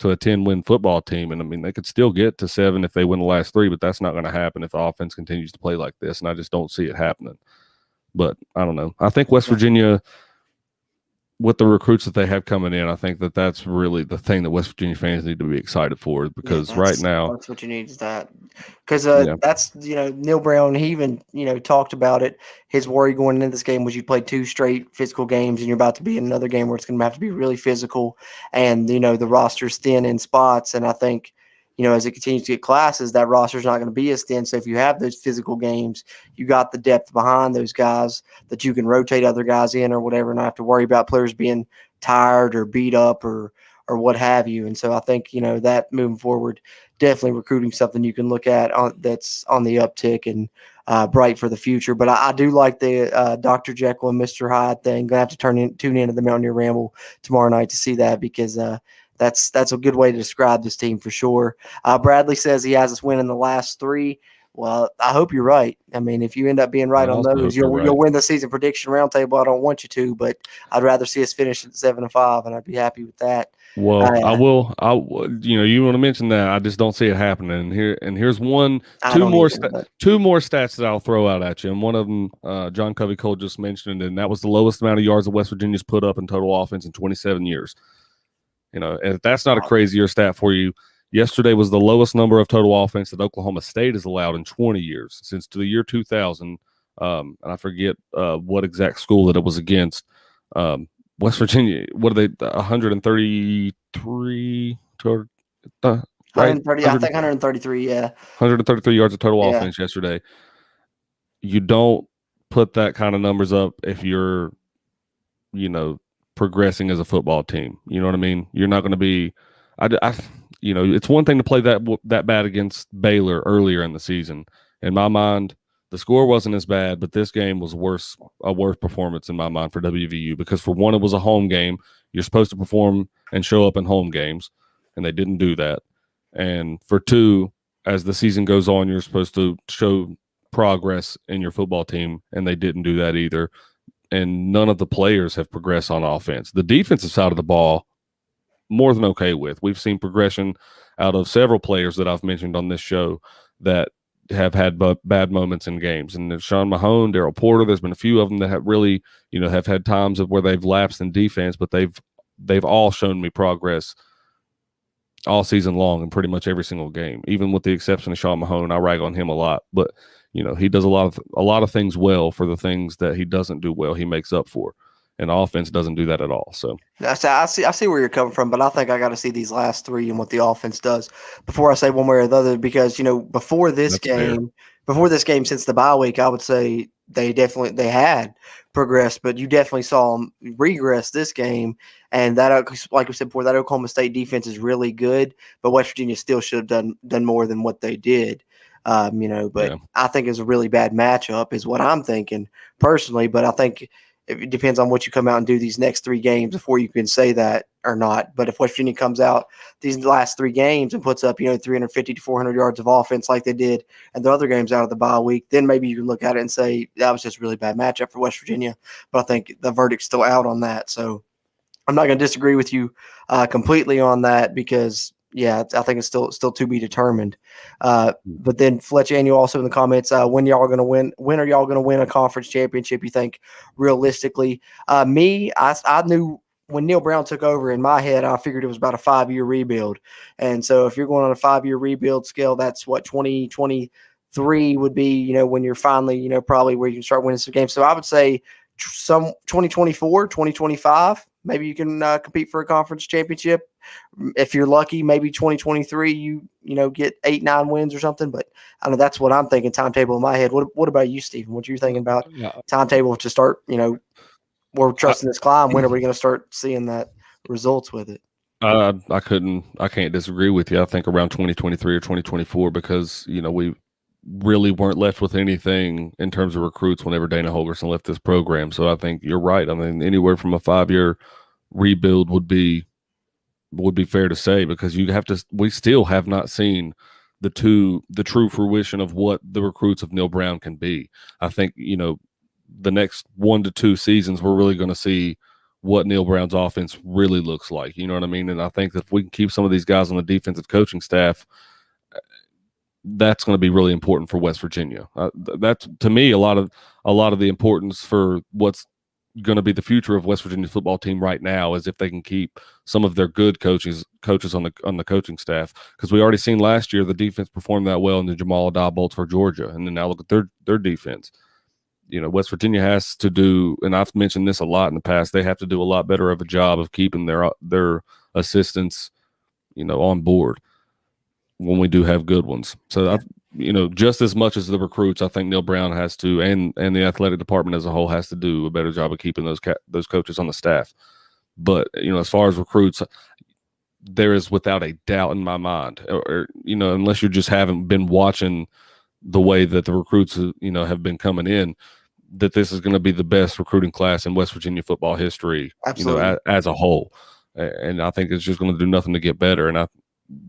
a 10-win football team, and I mean they could still get to 7 if they win the last 3, but that's not going to happen if the offense continues to play like this, and I just don't see it happening. But I don't know. I think West Virginia, with the recruits that they have coming in, I think that that's really the thing that West Virginia fans need to be excited for, because right now that's what you need is that. Because that's, Neil Brown, he even, talked about it. His worry going into this game was you play 2 straight physical games and you're about to be in another game where it's going to have to be really physical. And, the roster's thin in spots. And I think, as it continues to get classes, that roster's not going to be as thin. So if you have those physical games, you got the depth behind those guys that you can rotate other guys in or whatever, and not have to worry about players being tired or beat up or what have you. And so I think, that moving forward, definitely recruiting something you can look at that's on the uptick and bright for the future. But I do like the Dr. Jekyll and Mr. Hyde thing. Gonna have to tune into the Mountaineer Ramble tomorrow night to see that, because that's a good way to describe this team for sure. Bradley says he has us winning the last 3. Well, I hope you're right. I mean, if you end up being right on those, you'll win the season prediction roundtable. I don't want you to, but I'd rather see us finish at 7-5, and I'd be happy with that. Well, I will. You want to mention that. I just don't see it happening. Here's two more stats that I'll throw out at you. And one of them, John Covey Cole just mentioned, and that was the lowest amount of yards that West Virginia's put up in total offense in 27 years. If that's not a crazier stat for you, yesterday was the lowest number of total offense that Oklahoma State has allowed in 20 years, since the year 2000. And I forget what exact school that it was against. West Virginia, what are they, 133? Right? 130, I think 133, yeah. 133 yards of total offense yesterday. You don't put that kind of numbers up if you're, progressing as a football team. You know what I mean? You're not going to be it's one thing to play that bad against Baylor earlier in the season. In my mind, the score wasn't as bad, but this game was a worse performance in my mind for WVU, because for one, it was a home game. You're supposed to perform and show up in home games, and they didn't do that. And for 2, as the season goes on, you're supposed to show progress in your football team, and they didn't do that either. And none of the players have progressed on offense. The defensive side of the ball, more than okay with. We've seen progression out of several players that I've mentioned on this show that have had bad moments in games. And Sean Mahone, Daryl Porter, there's been a few of them that have really, have had times of where they've lapsed in defense, but they've all shown me progress all season long in pretty much every single game. Even with the exception of Sean Mahone, I rag on him a lot, but he does a lot of things well. For the things that he doesn't do well, he makes up for. And offense doesn't do that at all. So I see where you're coming from, but I think I got to see these last three and what the offense does before I say one way or the other. Because before this game, since the bye week, I would say they had progressed, but you definitely saw them regress this game. And that, like we said before, that Oklahoma State defense is really good, but West Virginia still should have done more than what they did. But yeah. I think it's a really bad matchup, is what I'm thinking personally. But I think it depends on what you come out and do these next three games before you can say that or not. But if West Virginia comes out these last three games and puts up, 350 to 400 yards of offense like they did and the other games out of the bye week, then maybe you can look at it and say that was just a really bad matchup for West Virginia. But I think the verdict's still out on that. So I'm not going to disagree with you completely on that because – yeah, I think it's still to be determined. But then Fletch and you also in the comments, when y'all going to win? When are y'all going to win a conference championship? You think realistically? I knew when Neil Brown took over. In my head, I figured it was about a 5-year rebuild. And so if you're going on a 5-year rebuild scale, that's what 2023 would be. When you're finally, probably where you can start winning some games. So I would say some 2024, 2025. Maybe you can compete for a conference championship. If you're lucky, maybe 2023, you get 8-9 wins or something. But I know that's what I'm thinking. Timetable in my head. What about you, Stephen? What are you thinking about timetable to start? We're trusting this climb. When are we going to start seeing that results with it? I can't disagree with you. I think around 2023 or 2024 because we really weren't left with anything in terms of recruits whenever Dana Holgorsen left this program. So I think you're right. I mean, anywhere from a 5-year rebuild would be fair to say because we still have not seen the true fruition of what the recruits of Neil Brown can be. I think, the next 1 to 2 seasons, we're really going to see what Neil Brown's offense really looks like. You know what I mean? And I think that if we can keep some of these guys on the defensive coaching staff, that's going to be really important for West Virginia. That's to me a lot of the importance for what's going to be the future of West Virginia's football team right now is if they can keep some of their good coaches on the coaching staff, because we already seen last year the defense performed that well in the Jamal Addae for Georgia, and then now look at their defense. West Virginia has to do, and I've mentioned this a lot in the past, they have to do a lot better of a job of keeping their assistants, on board when we do have good ones. So, just as much as the recruits, I think Neil Brown has to, and the athletic department as a whole has to do a better job of keeping those coaches on the staff. But, as far as recruits, there is without a doubt in my mind, or unless you just haven't been watching the way that the recruits, have been coming in, that this is going to be the best recruiting class in West Virginia football history, as a whole. And I think it's just going to do nothing to get better. And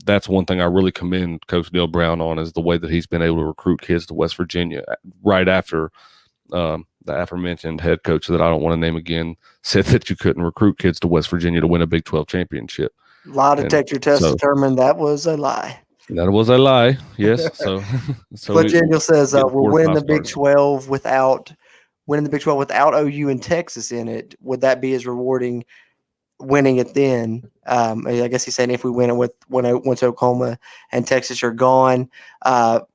that's one thing I really commend Coach Neil Brown on is the way that he's been able to recruit kids to West Virginia right after the aforementioned head coach that I don't want to name again said that you couldn't recruit kids to West Virginia to win a Big 12 championship. Lie detector test determined that was a lie. That was a lie, yes. So Cliff Daniel says we're winning the Big 12 without OU and Texas in it. Would that be as rewarding winning it then? I guess he's saying if we win it once Oklahoma and Texas are gone.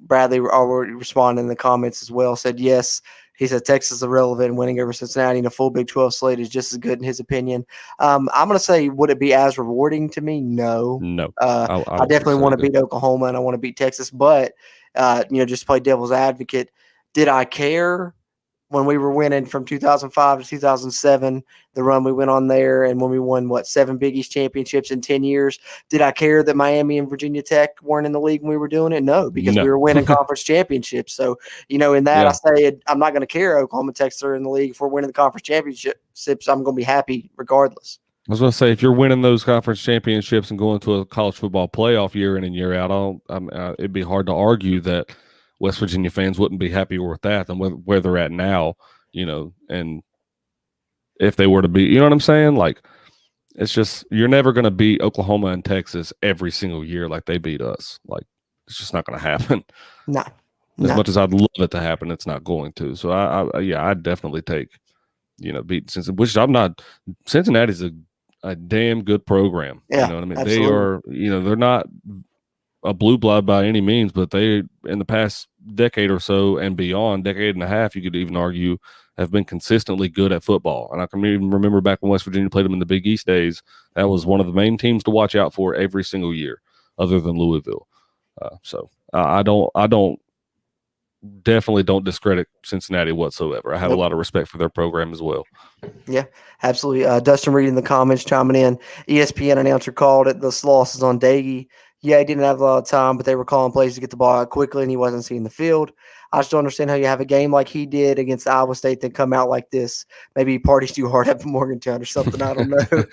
Bradley already responded in the comments as well, said yes. He said Texas is irrelevant, winning over Cincinnati in a full Big 12 slate is just as good in his opinion. I'm going to say, would it be as rewarding to me? No. I definitely want to beat Oklahoma and I want to beat Texas, but just play devil's advocate. Did I care when we were winning from 2005 to 2007, the run we went on there, and when we won, 7 Big East championships in 10 years? Did I care that Miami and Virginia Tech weren't in the league when we were doing it? No, because we were winning conference championships. So, in that, I say I'm not going to care Oklahoma and Texas are in the league. If we're winning the conference championships, I'm going to be happy regardless. I was going to say, if you're winning those conference championships and going to a college football playoff year in and year out, it'd be hard to argue that West Virginia fans wouldn't be happier with that than where they're at now, and if they were to be, you know what I'm saying? Like, it's just, you're never going to beat Oklahoma and Texas every single year like they beat us. Like, it's just not going to happen. No. As much as I'd love it to happen, it's not going to. So I'd definitely take, beat Cincinnati, which I'm not. Cincinnati's a damn good program. Yeah, you know what I mean? absolutely. They are, they're not a blue blood by any means, but they, in the past decade or so and beyond, decade and a half, you could even argue, have been consistently good at football. And I can even remember back when West Virginia played them in the Big East days, that was one of the main teams to watch out for every single year, other than Louisville. I definitely don't discredit Cincinnati whatsoever. I have a lot of respect for their program as well. Yeah, absolutely. Dustin Reed in the comments chiming in. ESPN announcer called it. This loss is on Daggy. Yeah, he didn't have a lot of time, but they were calling plays to get the ball out quickly, and he wasn't seeing the field. I just don't understand how you have a game like he did against Iowa State then come out like this. Maybe he parties too hard up in Morgantown or something. I don't know.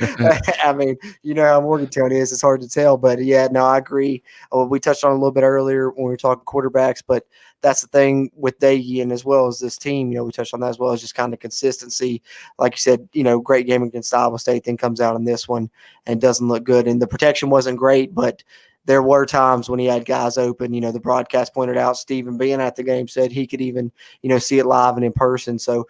I mean, you know how Morgantown is. It's hard to tell. But, yeah, no, I agree. We touched on it a little bit earlier when we were talking quarterbacks, but that's the thing with Daggy and as well as this team. We touched on that as well as just kind of consistency. Like you said, great game against Iowa State, then comes out in this one and doesn't look good. And the protection wasn't great, but there were times when he had guys open. The broadcast pointed out, Stephen being at the game said he could even, see it live and in person. So,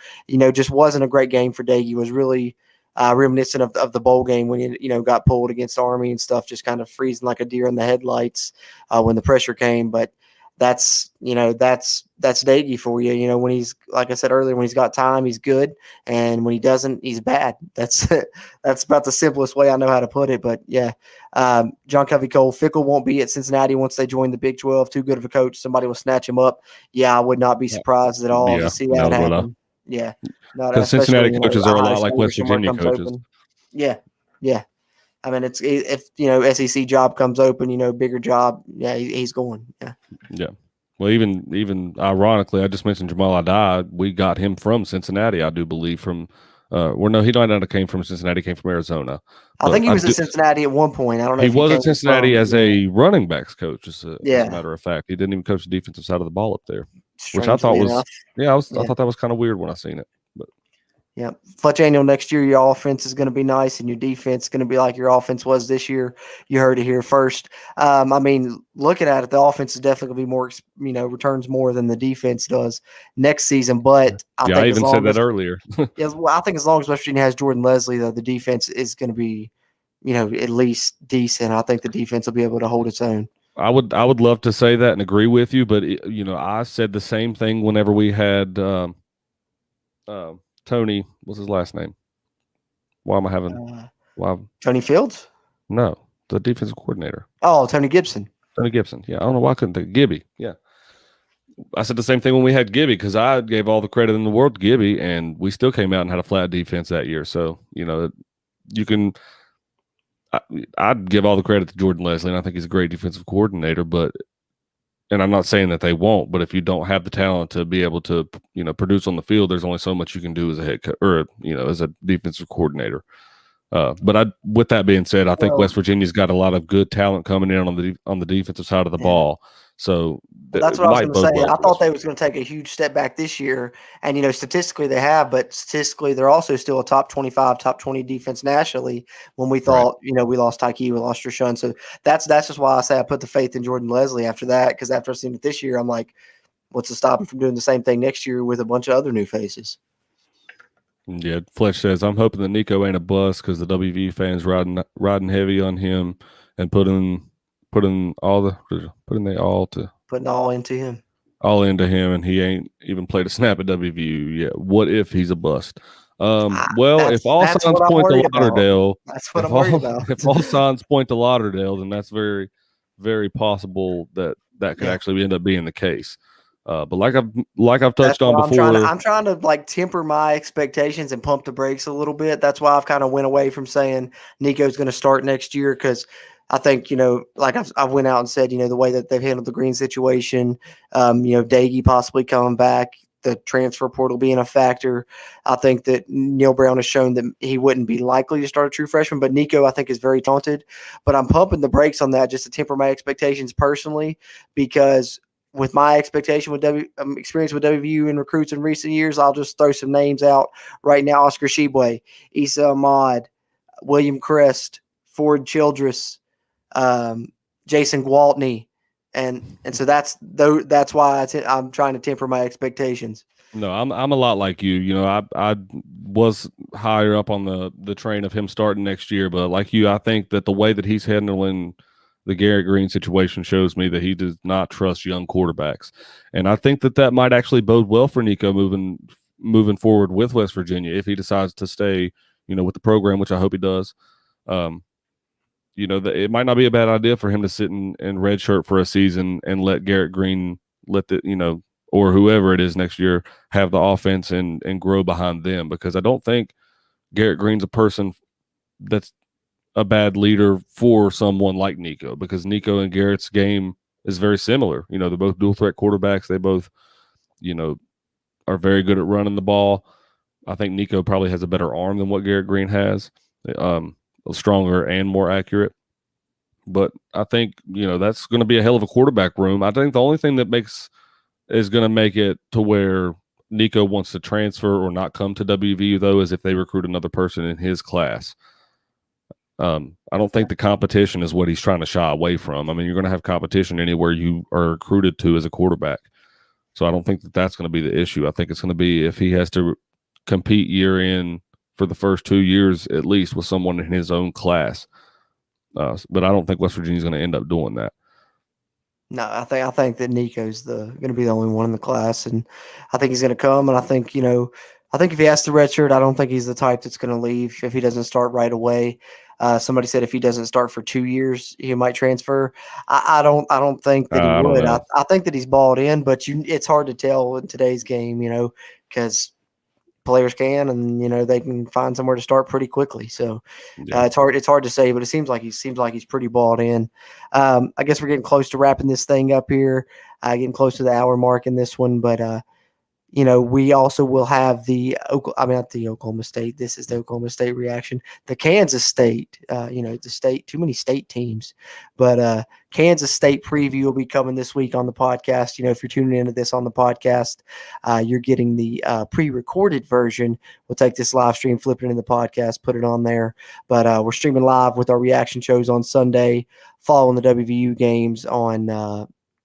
just wasn't a great game for Daggy. Was really reminiscent of the bowl game when he, got pulled against Army and stuff, just kind of freezing like a deer in the headlights when the pressure came. But that's Daggy for you. When he's, like I said earlier, when he's got time, he's good, and when he doesn't, he's bad. That's about the simplest way I know how to put it. But yeah, John Covey Cole, Fickle won't be at Cincinnati once they join the Big 12. Too good of a coach. Somebody will snatch him up. Yeah, I would not be surprised at all to see that happen. Yeah, because Cincinnati coaches are a lot like West Virginia coaches. Open. Yeah. I mean, if SEC job comes open, bigger job, yeah, he's going. Yeah. Well, even ironically, I just mentioned Jamal Adai. We got him from Cincinnati, I do believe. From he not came from Cincinnati, came from Arizona. I think he was at Cincinnati at one point. I don't know. He was at Cincinnati as a running backs coach. As a matter of fact, he didn't even coach the defensive side of the ball up there, which I thought was I thought that was kind of weird when I seen it. Yeah, Fletch Annual next year, your offense is going to be nice, and your defense is going to be like your offense was this year. You heard it here first. I mean, looking at it, the offense is definitely going to be more, returns more than the defense does next season. But I even said that earlier. I think as long as West Virginia has Jordan Leslie, though, the defense is going to be, at least decent. I think the defense will be able to hold its own. I would love to say that and agree with you, but I said the same thing whenever we had. Tony, what's his last name? Why am I having Tony Fields? No, the defensive coordinator. Oh, Tony Gibson. Tony Gibson. Yeah, I don't know why I couldn't think. Gibby. Yeah. I said the same thing when we had Gibby because I gave all the credit in the world to Gibby, and we still came out and had a flat defense that year. So, you can I'd give all the credit to Jordan Leslie, and I think he's a great defensive coordinator, and I'm not saying that they won't, but if you don't have the talent to be able to, produce on the field, there's only so much you can do as a head coach or, as a defensive coordinator. But with that being said, I think West Virginia's got a lot of good talent coming in on the defensive side of the ball. So that's what I was going to say. I thought they was going to take a huge step back this year, and statistically they have, but statistically they're also still a top 25, top 20 defense nationally. When we thought, we lost Tyke, we lost Rashawn, so that's just why I say I put the faith in Jordan Leslie after that, because after I've seen it this year, I'm like, what's to stop him from doing the same thing next year with a bunch of other new faces? Yeah, Fletch says I'm hoping that Nico ain't a bust because the WV fans riding heavy on him and putting all into him. All into him, and he ain't even played a snap at WVU yet. What if he's a bust? If all signs point to Lauderdale, that's what I'm worried about. If all signs point to Lauderdale, then that's very, very possible that could actually end up being the case. But like I've touched on before, I'm trying to like temper my expectations and pump the brakes a little bit. That's why I've kind of went away from saying Nico's going to start next year, because I think, like I went out and said, the way that they've handled the Green situation, Daggy possibly coming back, the transfer portal being a factor. I think that Neil Brown has shown that he wouldn't be likely to start a true freshman, but Nico, I think, is very talented. But I'm pumping the brakes on that just to temper my expectations personally, because with my expectation with experience with WVU and recruits in recent years, I'll just throw some names out right now: Oscar Sheboy, Issa Ahmad, William Crest, Ford Childress, Jason Gwaltney, and so that's why I'm trying to temper my expectations. No, I'm a lot like you. You know, I was higher up on the train of him starting next year, but like you, I think that the way that he's handling the Garrett Green situation shows me that he does not trust young quarterbacks, and I think that might actually bode well for Nico moving forward with West Virginia if he decides to stay, you know, with the program, which I hope he does. You know, it might not be a bad idea for him to sit in redshirt for a season and let Garrett Green or whoever it is next year have the offense and grow behind them, because I don't think Garrett Green's a person that's a bad leader for someone like Nico, because Nico and Garrett's game is very similar. You know, they're both dual threat quarterbacks. They both, you know, are very good at running the ball. I think Nico probably has a better arm than what Garrett Green has, stronger and more accurate. But I think, you know, that's going to be a hell of a quarterback room. I think the only thing that is going to make it to where Nico wants to transfer or not come to WVU, though, is if they recruit another person in his class. I don't think the competition is what he's trying to shy away from. I mean, you're going to have competition anywhere you are recruited to as a quarterback. So I don't think that's going to be the issue. I think it's going to be if he has to compete year in for the first 2 years at least with someone in his own class. But I don't think West Virginia's going to end up doing that. No, I think that Nico's going to be the only one in the class, and I think he's going to come. And I think, you know, I think if he has to redshirt, I don't think he's the type that's going to leave if he doesn't start right away. Somebody said if he doesn't start for 2 years, he might transfer. I don't think that he would. I think that he's balled in, but it's hard to tell in today's game, you know, because players can, and you know, they can find somewhere to start pretty quickly. So it's hard to say, but it seems like he's pretty balled in. I guess we're getting close to wrapping this thing up here, getting close to the hour mark in this one, but you know, we also will have not the Oklahoma State. This is the Oklahoma State reaction. The Kansas State, you know, the state, too many state teams, but Kansas State preview will be coming this week on the podcast. You know, if you're tuning into this on the podcast, you're getting the pre-recorded version. We'll take this live stream, flip it into the podcast, put it on there. But we're streaming live with our reaction shows on Sunday, following the WVU games on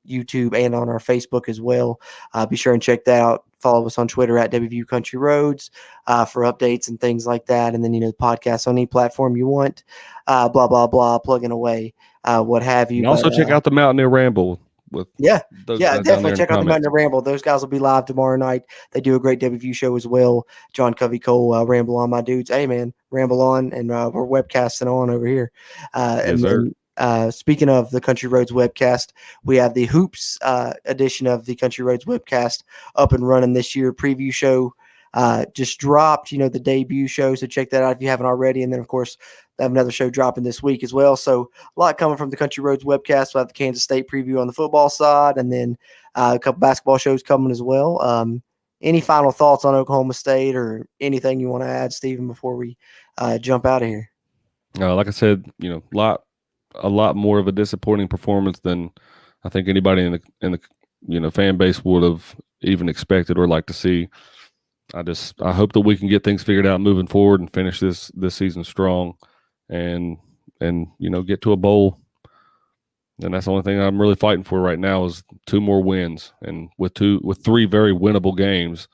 YouTube and on our Facebook as well. Be sure and check that out. Follow us on Twitter at WVU Country Roads for updates and things like that. And then, you know, the podcast on any platform you want, blah, blah, blah, plugging away, what have you. And also check out the Mountaineer Ramble. Definitely check out the Mountaineer Ramble. Those guys will be live tomorrow night. They do a great WVU show as well. John Covey Cole, Ramble On, my dudes. Hey, man, Ramble On, and we're webcasting on over here. Yes, sir. Speaking of the Country Roads webcast, we have the Hoops edition of the Country Roads webcast up and running this year. Preview show just dropped, you know, the debut show. So check that out if you haven't already. And then, of course, they have another show dropping this week as well. So a lot coming from the Country Roads webcast. We'll have the Kansas State preview on the football side, and then a couple basketball shows coming as well. Any final thoughts on Oklahoma State or anything you want to add, Stephen, before we jump out of here? Like I said, you know, a lot more of a disappointing performance than I think anybody in the you know, fan base would have even expected or like to see. I hope that we can get things figured out moving forward and finish this season strong, and you know, get to a bowl. And that's the only thing I'm really fighting for right now is 2 more wins, and with 3 very winnable games,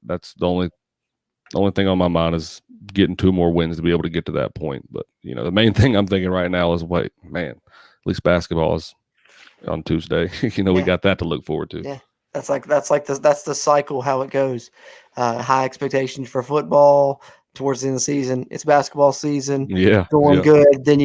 that's the only thing on my mind is getting 2 more wins to be able to get to that point. But, you know, the main thing I'm thinking right now is, wait, man, at least basketball is on Tuesday. You know, we got that to look forward to. Yeah. That's the cycle, how it goes. High expectations for football towards the end of the season. It's basketball season. Yeah. Going good. Then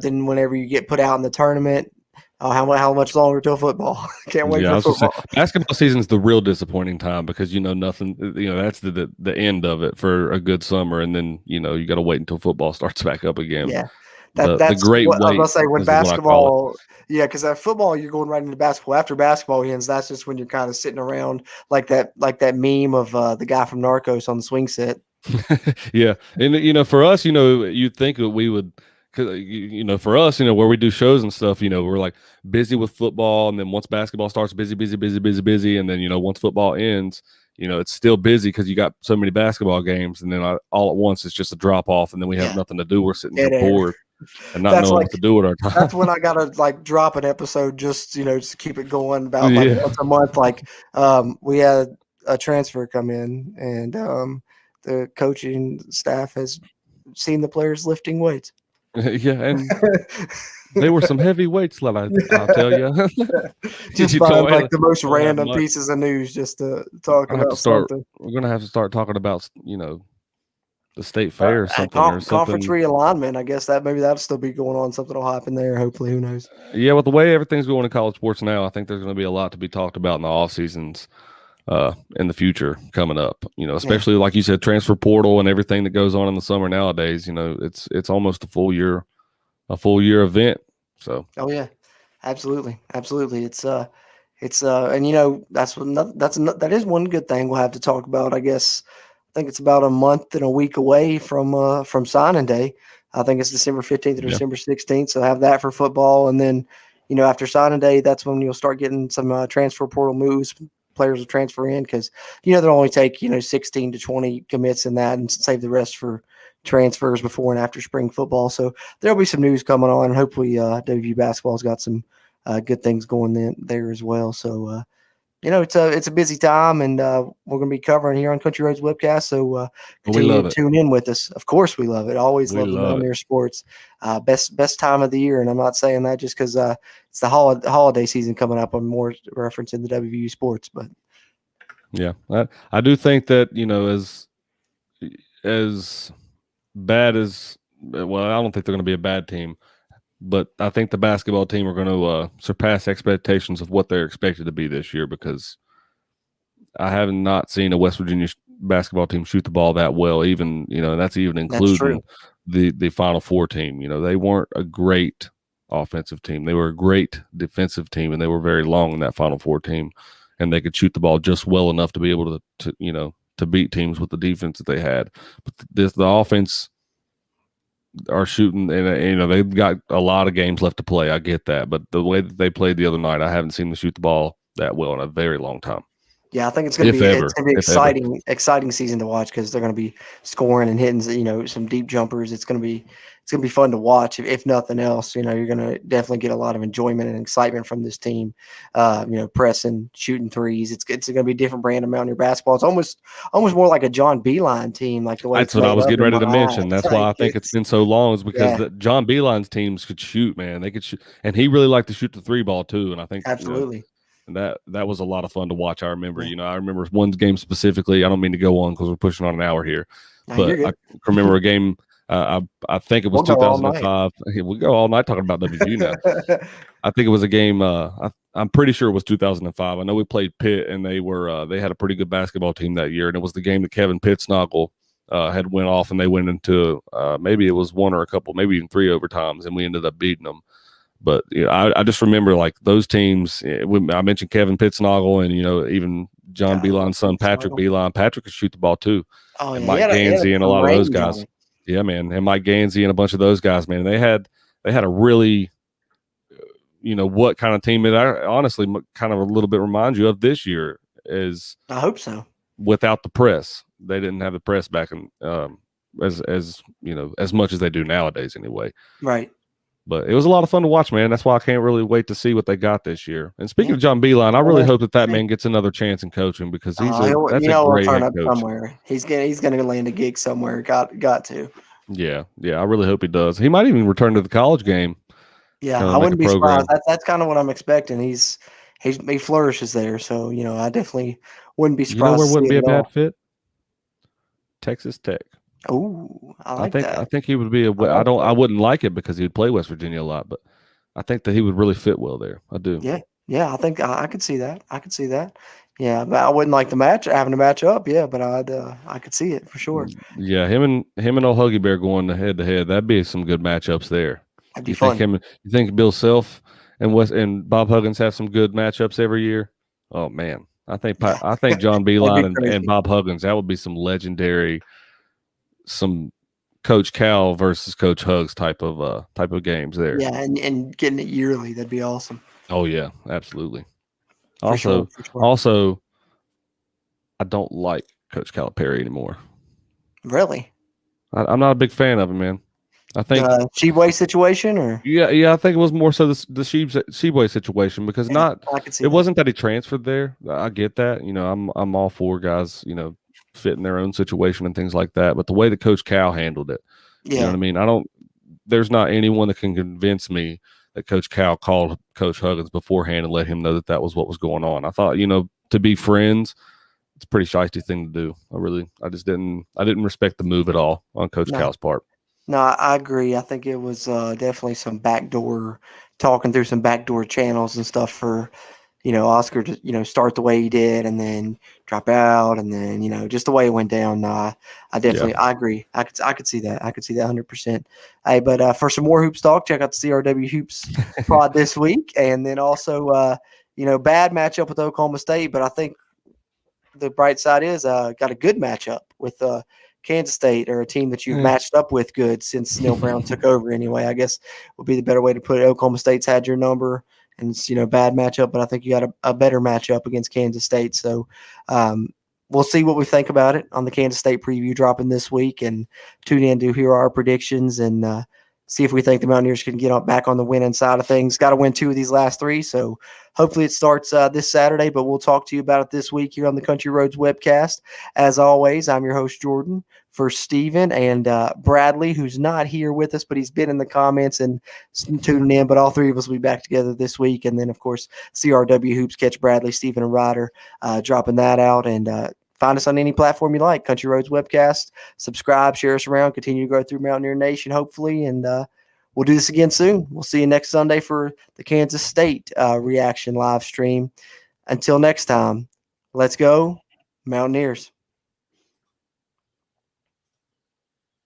then whenever you get put out in the tournament, how much longer till football? Can't wait for football. Basketball season is the real disappointing time because, you know, nothing, you know, that's the end of it for a good summer. And then, you know, you got to wait until football starts back up again. Yeah. That's the great what I was going to say when basketball, because at football, you're going right into basketball. After basketball ends, that's just when you're kind of sitting around like that meme of the guy from Narcos on the swing set. Yeah. And, you know, for us, you know, you'd think that we would because for us, where we do shows and stuff, we're like busy with football, and then once basketball starts, busy, and then once football ends, it's still busy because you got so many basketball games, and then all at once it's just a drop off, and then we have nothing to do. We're sitting here bored and not knowing what to do with our time. That's when I gotta like drop an episode just just to keep it going about like once a month. Like we had a transfer come in, and the coaching staff has seen the players lifting weights. Yeah, and they were some heavy weights, I'll tell you. Just find like the most random pieces of news just to talk about something. We're gonna have to start talking about the state fair or something, conference realignment. I guess maybe that'll still be going on. Something will happen there. Hopefully, who knows? Yeah, with the way everything's going in college sports now, I think there's going to be a lot to be talked about in the off seasons in the future coming up. Especially like you said, transfer portal and everything that goes on in the summer nowadays. It's almost a full year event. So. Oh yeah, absolutely. It's and that is one good thing we'll have to talk about. I guess I think it's about a month and a week away from signing day. I think it's December 15th or December 16th. So have that for football, and then after signing day, that's when you'll start getting some transfer portal moves. Players will transfer in because they'll only take 16 to 20 commits in that and save the rest for transfers before and after spring football. So there'll be some news coming on. Hopefully WVU basketball's got some good things going there as well. So it's a busy time, and we're going to be covering here on Country Roads Webcast. So continue to tune in with us. Of course, we love it. Always love the Mountaineers sports. Best time of the year, and I'm not saying that just because it's the holiday season coming up. I'm more referencing the WVU sports, but yeah, I do think that as bad as I don't think they're going to be a bad team. But I think the basketball team are going to surpass expectations of what they're expected to be this year, because I have not seen a West Virginia basketball team shoot the ball that well, even, that's even including the Final Four team. They weren't a great offensive team. They were a great defensive team, and they were very long in that Final Four team, and they could shoot the ball just well enough to be able to beat teams with the defense that they had. But the offense are shooting, and they've got a lot of games left to play. I get that, but the way that they played the other night, I haven't seen them shoot the ball that well in a very long time. Yeah, I think it's going to be exciting season to watch, because they're going to be scoring and hitting some deep jumpers. It's going to be fun to watch. If nothing else, you're going to definitely get a lot of enjoyment and excitement from this team. Pressing, shooting threes. It's going to be a different brand of Mountaineer basketball. It's almost more like a John Beilein team, like the way. That's what I was getting ready to mention. That's why I think it's been so long, is because John Beilein's teams could shoot, man. They could shoot, and he really liked to shoot the three ball too. And I think absolutely. And that was a lot of fun to watch. I remember, I remember one game specifically. I don't mean to go on because we're pushing on an hour here, but I remember a game. I think it was 2005. We go all night talking about WVU now. I think it was a game. I'm pretty sure it was 2005. I know we played Pitt, and they had a pretty good basketball team that year, and it was the game that Kevin Pittsnoggle had went off, and they went into maybe it was one or a couple, maybe even 3 overtimes, and we ended up beating them. But I just remember like those teams. I mentioned Kevin Pittsnoggle, and even John Beilein's son Patrick Beilein. Patrick could shoot the ball too. Oh, and Mike Gansey and a lot of those guys. Yeah, man, and Mike Gansey and a bunch of those guys, man. They had a really, what kind of team it honestly kind of a little bit reminds you of this year is. I hope so. Without the press, they didn't have the press back in as much as they do nowadays, anyway. Right. But it was a lot of fun to watch, man. That's why I can't really wait to see what they got this year. And speaking of John Beilein, I really hope that man gets another chance in coaching, because that's a great head coach. Somewhere. He's going to land a gig somewhere. Got to. Yeah. I really hope he does. He might even return to the college game. Yeah, I wouldn't be surprised. That's kind of what I'm expecting. He flourishes there, so I definitely wouldn't be surprised. Where wouldn't be a bad fit? Texas Tech. Oh, I that. I think he would be I wouldn't like it because he would play West Virginia a lot, but I think that he would really fit well there. I do. Yeah. I think I could see that. Yeah, but I wouldn't like having to match up. Yeah, but I could see it for sure. Yeah, him and old Huggy Bear going head to head. That'd be some good matchups there. That'd be fun. You think Bill Self and Bob Huggins have some good matchups every year? Oh man, I think John Beilein and Bob Huggins, that would be some legendary. Some Coach Cal versus Coach Hugs type of games there. Yeah, and getting it yearly, that'd be awesome. Oh yeah, absolutely. For sure. Also, I don't like Coach Calipari anymore. Really? I'm not a big fan of him, man. I think the Sheboy situation, or yeah. I think it was more so the Sheboy situation because yeah, I can see it that. wasn't that he transferred there. I get that. I'm all for guys, fit in their own situation and things like that. But the way that Coach Cal handled it, you know Yeah, what I mean. There's not anyone that can convince me that Coach Cal called Coach Huggins beforehand and let him know that was what was going on. I thought, to be friends, it's a pretty shiesty thing to do. I didn't respect the move at all on Coach Cal's part. No, I agree. I think it was definitely some backdoor talking through some backdoor channels and stuff for, Oscar to, start the way he did and then drop out and then, just the way it went down. I definitely, I agree. I could see that. I could see that 100%. Hey, but for some more hoops talk, check out the CRW Hoops pod this week. And then also, bad matchup with Oklahoma State, but I think the bright side is got a good matchup with Kansas State, or a team that you've matched up with good since Neil Brown took over anyway. I guess would be the better way to put it. Oklahoma State's had your number, and it's, bad matchup, but I think you got a better matchup against Kansas State. So we'll see what we think about it on the Kansas State preview dropping this week, and tune in to hear our predictions and see if we think the Mountaineers can get back on the winning side of things. Got to win 2 of these last 3, so hopefully it starts this Saturday, but we'll talk to you about it this week here on the Country Roads webcast. As always, I'm your host, Jordan, for Steven and Bradley, who's not here with us, but he's been in the comments and tuning in. But all 3 of us will be back together this week. And then, of course, CRW Hoops, catch Bradley, Steven, and Ryder dropping that out. And find us on any platform you like, Country Roads Webcast. Subscribe, share us around, continue to grow through Mountaineer Nation, hopefully. And we'll do this again soon. We'll see you next Sunday for the Kansas State reaction live stream. Until next time, let's go, Mountaineers.